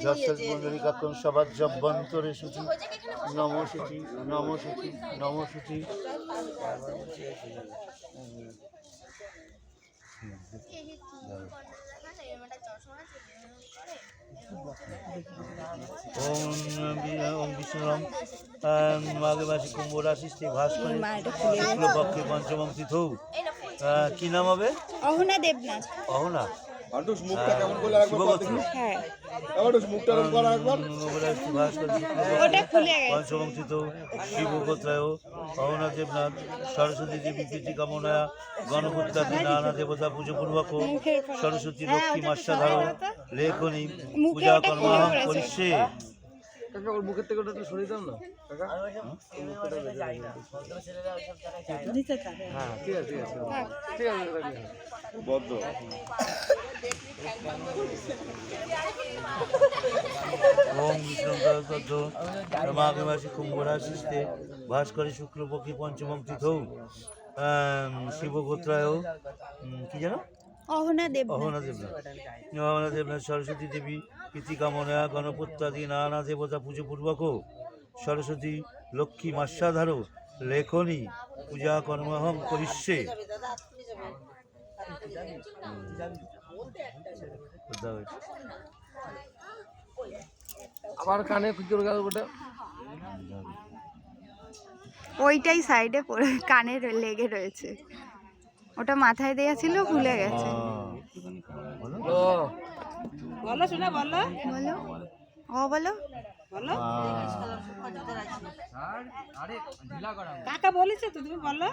যস্তমন্ডলিকাক্ষং সবাজ্যভ্যন্তরে শুচি নম শুচি নম শুচি নম শুচি। ওম বিষ্ণুরম মাঘে মাসে কুম্ভ রাশিতে ভাস করে শুক্লপক্ষে পঞ্চমং তিথৌ। কি নাম হবে? অহনা দেবনাথ। অহনা হ্যাঁ ওটা খুলে গেছে। পঞ্চমং তিথৌ শিবগোত্রায় অহনা দেবনাথ সরস্বতী দেবী প্রীতি কামনায়া গণপত্যাদি নানা দেবতা পুজো পূর্বক সরস্বতী লক্ষ্মী মাস্যাধার লেখনী পূজা কর্মাহং করিষ্যে। ওর মুখের থেকে ওটা একটু সরিয়ে দাও না কাকা। হ্যাঁ ঠিক আছে ঠিক আছে বদ্ধ। ওম বিষ্ণু মাঘে মাসে কুম্ভ রাশিতে ভাস করে শুক্লপক্ষী পঞ্চমং তিথৌ শিবগোত্রায় কি জানো? অহনা দেবনাথ। অহনা দেবনাথ অহনা দেবনাথ সরস্বতী দেবী প্রীতি কামনা গণপত্যাদি নানা দেবতা পুজো পূর্বক সরস্বতী লক্ষ্মী মাস্যাধার লেখনী পূজা কর্মহং করিষ্যে। আবার কানে কি করে গেল ওটা? ওইটাই সাইডে পড়ে কানে লেগে রয়েছে, ওটা মাথায় দেয়া ছিল ভুলে গেছে। বলো শোনা বলো বলো ও বলো বলো কাকা বলেছে তো তুমি বলো।